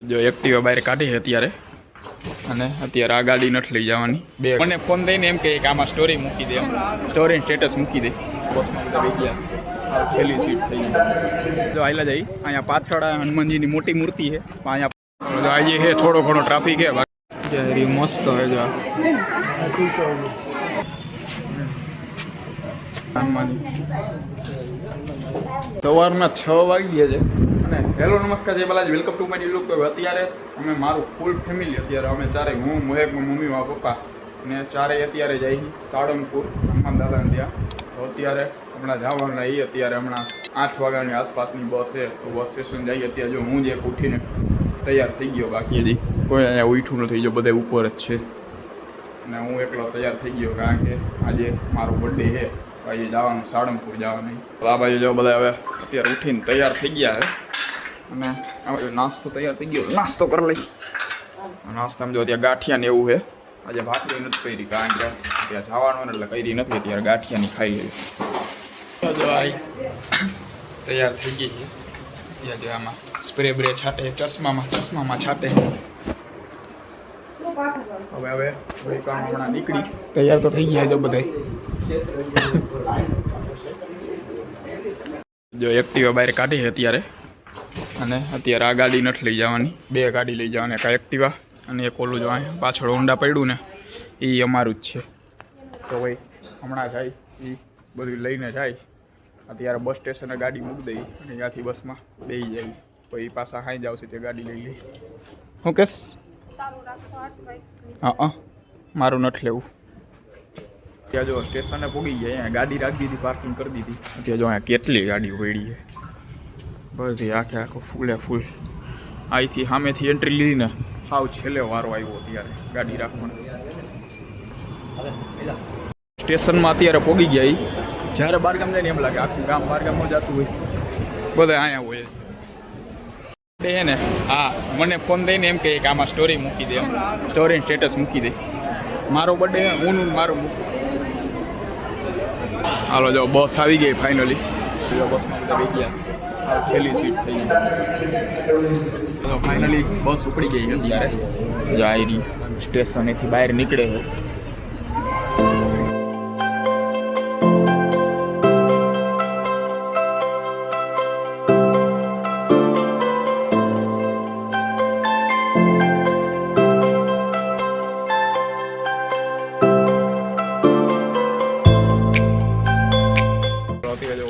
જો એક્ટિવા બહાર કાઢી અત્યારે અને અત્યારે આ ગાડી નથી લઈ જવાની. બે મને ફોન દઈને એમ કે આમાં સ્ટોરી મૂકી દે, સ્ટોરી સ્ટેટસ મૂકી દે. બસમાં બધા બે ગયા, છેલ્લી સીટ થઈ ગઈ. જો આયલા જઈ અહીંયા પાછળ હનુમાનજીની મોટી મૂર્તિ છે. અહીંયા આજે છે થોડો ઘણો ટ્રાફિક છે, બાકી મસ્ત હે. જો હનુમાનજી સવારના 6 વાગી ગયા છે. અને હેલો નમસ્કાર, જય Balaji, welcome to my new vlog. તો અત્યારે અમે મારું ફૂલ ફેમિલી અત્યારે અમે ચારે, હું મોહેક, મમ્મી, મારા પપ્પા અને ચારેય અત્યારે જઈ સાળંગપુર હનુમાન દાદાને ત્યાં. તો અત્યારે હમણાં જવાના એ અત્યારે હમણાં 8 વાગ્યાની આસપાસની બસ છે. તો બસ સ્ટેશન જઈએ. અત્યારે જો હું જ એક ઉઠીને તૈયાર થઈ ગયો, બાકી હજી કોઈ અહીંયા ઉઠું નથી. જો બધા ઉપર જ છે અને હું એકલો તૈયાર થઈ ગયો, કારણ કે આજે મારો બર્થડે છે. આજે જવાનું સાળંગપુર જવાનું. આ બાજુ જો બધા હવે અત્યારે ઉઠીને તૈયાર થઈ ગયા છે અને હવે નાસ્તો તૈયાર થઈ ગયો, નાસ્તો કરી લઈ. નાસ્તામાં જો ત્યાં ગાંઠિયા ને એવું છે. આજે ભાખરી નથી કરી, કારણ કે ત્યાં જવાનું ને એટલે કરી નથી. અત્યારે ગાંઠિયાની ખાઈ ગઈ. જો આવી તૈયાર થઈ ગઈ છે. ત્યાં જો આમાં સ્પ્રે બ્રે છાંટે, ચશ્મામાં છાંટે. હવે થોડી કામ હમણાં નીકળી તૈયાર તો થઈ ગયા જો બધા. જો એક્ટિવા બહાર કાઢી અત્યારે અને અત્યારે આ ગાડી નથી લઈ જવાની. બે ગાડી લઈ જવાની, એક એક્ટિવા અને એક ઓલું જો અહીંયા પાછળ ઊંડા પડ્યું ને એ અમારું જ છે. તો ભાઈ હમણાં જાય એ બધું લઈને જાય. અત્યારે બસ સ્ટેશને ગાડી મૂકી દઈ અને ત્યાંથી બસમાં બેસી જાય. પછી પાછા હાઈ જ આવશે તે ગાડી લઈ લઈ. હું કેસ હા મારું નથી લેવું. ત્યાં જો સ્ટેશને પૂગી ગયા, અહીંયા ગાડી રાખી દીધી, પાર્કિંગ કરી દીધી. ત્યાં જો અહીંયા કેટલી ગાડી પડી છે બધી, આખો ફૂલે ફૂલ. અહીંથી સામેથી એન્ટ્રી લીધી ને સાવ છેલ્લે વારો આવ્યો ત્યારે ગાડી રાખવાનો. સ્ટેશનમાં અત્યારે પોગી ગયા. જ્યારે બહારગામ જાય ને એમ લાગે આખું ગામ બહારગામમાં જતું હોય, બધા અહીંયા હોય છે ને. હા, મને ફોન દઈને એમ કે આમાં સ્ટોરી મૂકી દે, સ્ટોરી સ્ટેટસ મૂકી દે. મારો બર્થડે હું મારું મૂકું. હાલો જો બસ આવી ગઈ ફાઇનલી. બસમાં બધા બે ગયા, છેલ્લી સીટ થઈ ગઈ. ફાઇનલી બસ ઉપડી ગઈ અત્યારે. જો આવી સ્ટેશનેથી બહાર નીકળે છે.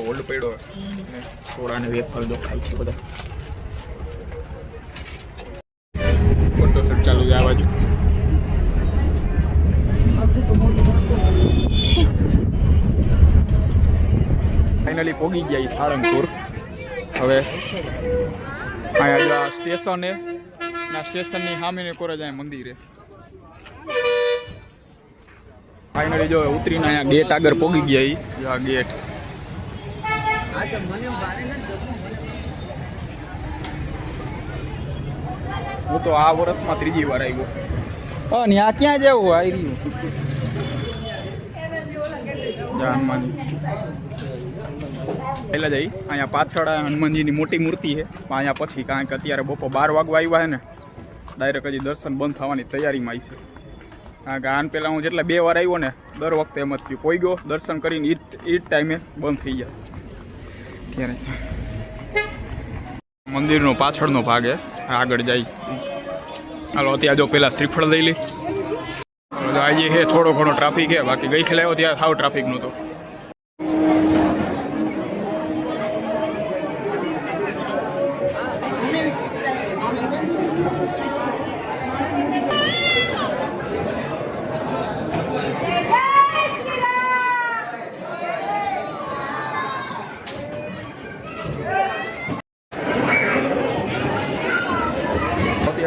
ઓલ્ડ પડ્યો અને સોડા ને વેફર જો ખાય છે બધા. ફોટોશૂટ ચાલુ છે આ બાજુ. ફાઇનલી પહોંચી ગયા સાળંગપુર. હવે અહીંયા સ્ટેશને ના સ્ટેશનની સામે કોરે જાય મંદિરે. ફાઇનલી જો ઉતરીને અહીંયા ગેટ આગળ પહોંચી ગયા. આ ગેટ હું તો આ વર્ષમાં 3જી વાર આવ્યો. ત્યાં ક્યાં જવું આવી રહ્યું પહેલાં જઈ અહીંયા પાછળ હનુમાનજીની મોટી મૂર્તિ છે. અહીંયા પછી, કારણ કે અત્યારે બપોર 12 વાગવા આવ્યા છે ને, ડાયરેક્ટ હજી દર્શન બંધ થવાની તૈયારીમાં આવી છે. કારણ કે આન પહેલાં હું જેટલા 2 વાર આવ્યો ને, દર વખતે એમ જ થયું. કોઈ ગયો દર્શન કરીને એ જ ટાઈમે બંધ થઈ જાય. મંદિરનો પાછળનો ભાગ છે, આગળ જાય. હાલો ત્યાં જો પેલા શ્રીફળ લઈ લે. આજે છે થોડો ઘણો ટ્રાફિક છે, બાકી ગઈ ખેલાયો ત્યાં સાવ ટ્રાફિક નહોતો.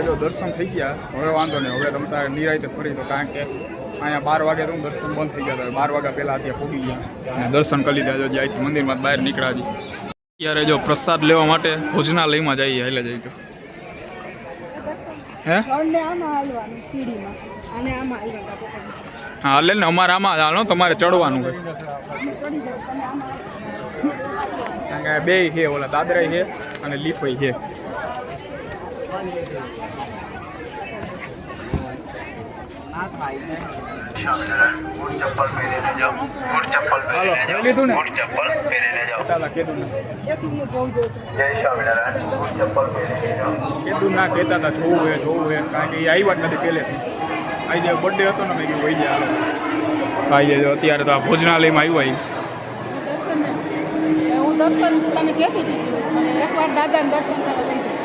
જો દર્શન થઈ ગયા, હવે વાંધો નહીં. હવે રમતા નિરાયતે ફરી તો, કારણ કે અહીંયા 12 વાગે તો દર્શન બંધ થઈ ગયા. 12 વાગ્યા પહેલાં ત્યાં પહોંચી ગયા અને દર્શન કરી લીધા. જો જ્યાંથી મંદિરમાં બહાર નીકળ્યા હતી ત્યારે જો પ્રસાદ લેવા માટે ભોજનાલયમાં જઈએ. હાલે જઈ તો હે હા હાલે ને, અમારે આમાં હાલો, તમારે ચડવાનું હોય. કારણ કે બે છે, ઓલા દાદરાઈ છે અને લીફઈ છે. હાલો લઈ લીધું ને ચાલો કીધું ને કીધું ના કહેતા હતા જોવું હે કારણ કે એ આવ્યા જ નથી પહેલેથી આજે બર્થડે હતો ને મેં કીધું વહી જાય હાલો આવી જાય અત્યારે તો આ ભોજનાલયમાં આવ્યા હું દર્શન તને કહેતી હતી મને એકવાર દાદાને દર્શન કરવા લઈ જાય.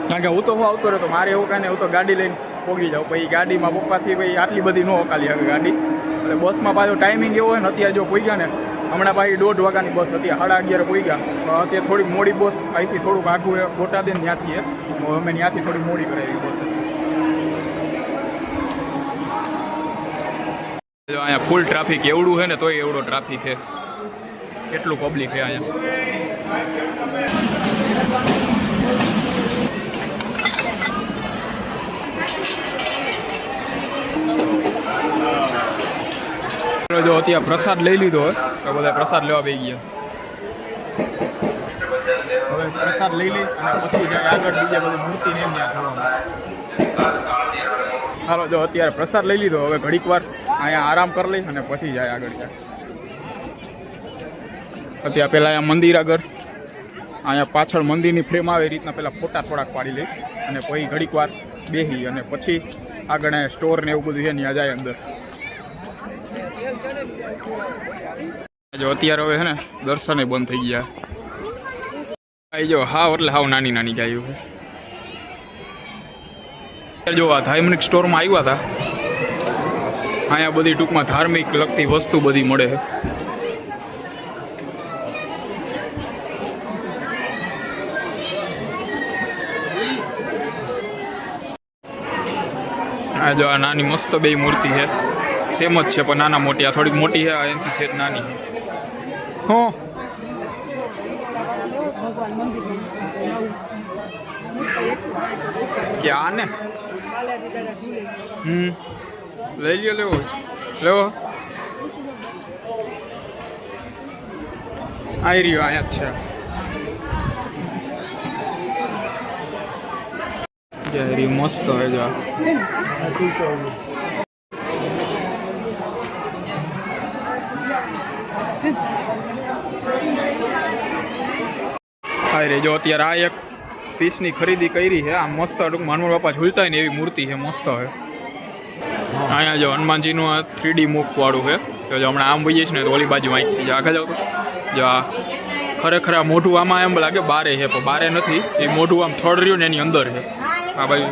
કારણ કે હું તો આવતો રહ્યો મારે એવું કાંઈ નહીં હું તો ગાડી લઈને પોગી જાઉં પછી ગાડીમાં પપ્પાથી ભાઈ આટલી બધી ન ઓકાલી હવે ગાડી એટલે બસમાં પાછો ટાઈમિંગ એવો હોય ને અત્યારે જો પોઈ ગયા ને હમણાં પાછી 1:30 વાગ્યાની બસ હતી 11:30 પોઈ ગયા અત્યારે થોડીક મોડી બસ અહીંથી થોડુંક આઘું બોટાદ ને ત્યાંથી અમે ત્યાંથી થોડી મોડી કરાવી બસ અહીંયા ફૂલ ટ્રાફિક એવડું છે ને તોય એવડો ટ્રાફિક છે એટલું પબ્લિક છે અહીંયા જો અત્યારે પ્રસાદ લઈ લીધો હોય તો બધા પ્રસાદ લેવા બેસી ગયા હવે પ્રસાદ લઈ લઈ અને પછી જાય આગળ બીજા બધી મૂર્તિ ને ત્યાં થવામાં હાલો જો અત્યારે પ્રસાદ લઈ લીધો હવે ઘડીક વાર અહીંયા આરામ કરી લઈ અને પછી જાય આગળ જાય અત્યારે પહેલાં અહીંયા મંદિર આગળ અહીંયા પાછળ મંદિરની ફ્રેમ આવે એ રીતના પહેલાં ફોટા થોડાક પાડી લઈ અને પછી ઘડીક વાર બેસી અને પછી આગળ સ્ટોર ને એવું બધું છે ત્યાં જાય અંદર જો અત્યારે હવે છે ને દર્શને બંધ થઈ ગયા આવી જો હાવ એટલે હાવ નાની નાની ગાયો છે જો આ ધાર્મિક સ્ટોરમાં આવ્યા હતા અહીંયા બધી ટૂંકમાં ધાર્મિક લગતી વસ્તુ બધી મળે છે આ જો આ નાની મસ્ત બે મૂર્તિ છે સેમ જ છે પણ નાના મોટી આ થોડીક મોટી છે એનાથી સેટ નાની છે હો કે આ ને લઈ લ્યો લેવો લેવો આવી રહ્યો અહીંયા જ છે જય મસ્ત હોય જો રે જો અત્યારે આ એક પીસની ખરીદી કરી છે આ મસ્ત ટૂંકમાં હનુમાન બાપા ઝૂલતા હોય ને એવી મૂર્તિ છે મસ્ત હોય અહીંયા જો હનુમાનજીનું આ 3D મુખવાળું છે તો જો હમણાં આમ વહીએ છે ને તો ઓલી બાજુ અહીંથી જો આગળ જાવ તો જો આ ખરેખર આ મોઢું આમાં એમ લાગે બારે છે પણ બારે નથી એ મોઢું આમ થડ રહ્યું ને એની અંદર છે આ બાજુ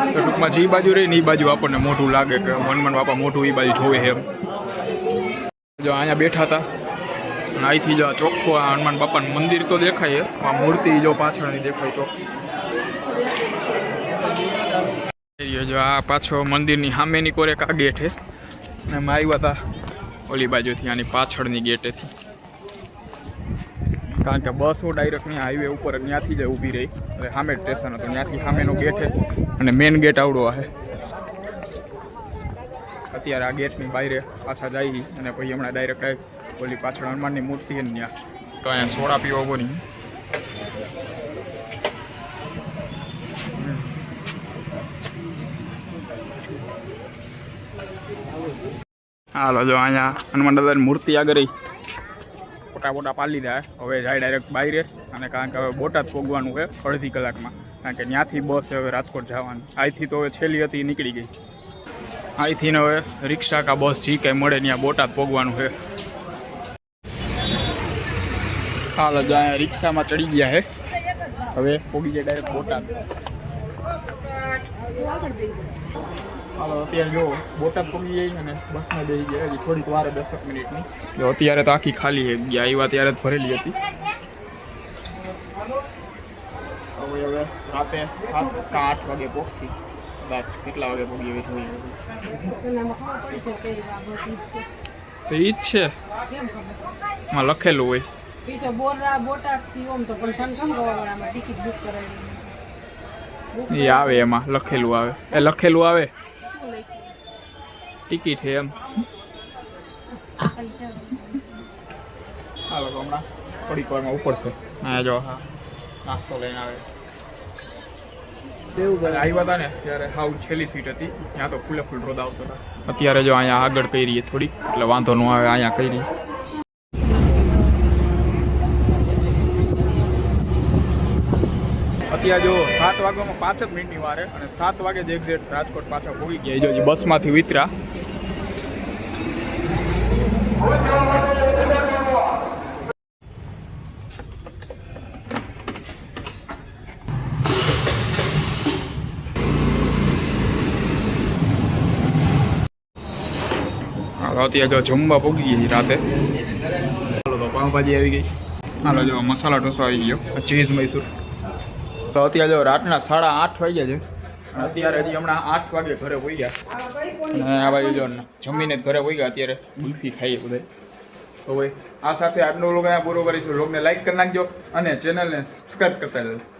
તો ટૂંકમાં જે બાજુ રહી ને એ બાજુ આપણને મોઢું લાગે કે હનુમાન બાપા મોઢું એ બાજુ જોવે છે એમ જો અહીંયા બેઠા હતા અને અહીંથી જો ચોખ્ખું આ હનુમાન બાપાનું મંદિર તો દેખાય આ મૂર્તિ જો પાછળની દેખાય ચોખ્ખી જો આ પાછો મંદિરની સામેની કોરેક આ ગેટ છે અને અમે આવ્યા હતા ઓલી બાજુથી આની પાછળની ગેટેથી કારણ કે બસ હું ડાયરેક્ટ ત્યાં હાઈવે ઉપર ત્યાંથી જ ઊભી રહી એટલે સામે સ્ટેશન હતું ત્યાંથી સામેનો ગેટ છે અને મેઇન ગેટ આવડો છે અત્યારે આ ગેટની બહાર પાછા જઈ અને પછી હમણાં ડાયરેક્ટ ઓલી પાછળ હનુમાનની મૂર્તિ છે ને ત્યાં તો અહીંયા સોડા પીવો બની હાલો જો અહીંયા હનુમાન દાદાની મૂર્તિ આગળ ફોટા પાડી લીધા હવે જાય ડાયરેક્ટ બહાર અને કારણ કે હવે બોટાદ પહોંચવાનું છે અડધી કલાકમાં કારણ કે ત્યાંથી બસ હવે રાજકોટ જવાનું અહીંથી તો હવે છેલ્લી હતી નીકળી ગઈ અહીંથી ને હવે રિક્ષા કા બસ જે કંઈ મળે ત્યાં બોટાદ પહોંચવાનું છે હાલ જ અહીંયા રિક્ષામાં ચડી ગયા છે હવે પહોંચી જાય ડાયરેક્ટ બોટાદ હાલો અત્યારે જો બોટાદ પહોંચી જાય અને બસમાં બેસી ગયા હજી થોડીક વાર 10 મિનિટની જો અત્યારે તો આખી ખાલી છે ગયા આવ્યા ત્યારે જ ભરેલી હતી હવે રાતે 7 કે 8 વાગે પહોંચી કદાચ કેટલા વાગે પહોંચી હવે જોઈએ તો ઈ જ છે માં લખેલું હોય એ આવે એમાં લખેલું આવે એ લખેલું આવે ટિકિટ છે એમ. હાલો તો હમણાં થોડીક વારમાં ઉપર છે. હા જો હા નાસ્તો લઈને આવે. આવ્યા હતા ને ત્યારે હાવ છેલ્લી સીટ હતી, ત્યાં તો ફૂલે ફૂલ રોદ આવતો હતા. અત્યારે જો અહીંયા આગળ કરી રહીએ થોડીક, એટલે વાંધો ન આવે. અહીંયા કરી રહીએ. અત્યારે જો 7 વાગ્યામાં 5 જ મિનિટની વારે અને 7 વાગે જ એક્ઝેક્ટ રાજકોટ પાછા પહોંચી ગયા. જો બસમાંથી વિતરા. અત્યારે જો જમવા પહોંચી ગઈ રાતે. ચાલો તો પાવભાજી આવી ગઈ. હાલો જો મસાલા ઢોસો આવી ગયો, ચીઝ મૈસૂર. તો અત્યારે જો રાતના 8:30 વાગ્યા છે. અત્યારે હજી હમણાં 8 વાગે ઘરે પોઈ ગયા. અને આ બાજુ જો જમીને જ ઘરે પોઈ ગયા. અત્યારે ગુલ્ફી ખાઈએ બધા. તો ભાઈ આ સાથે આજનો વ્લોગ અહીંયા પૂરો કરીશું. વ્લોગને લાઈક કરી નાખજો અને ચેનલને સબસ્ક્રાઈબ કરતા રહેજો.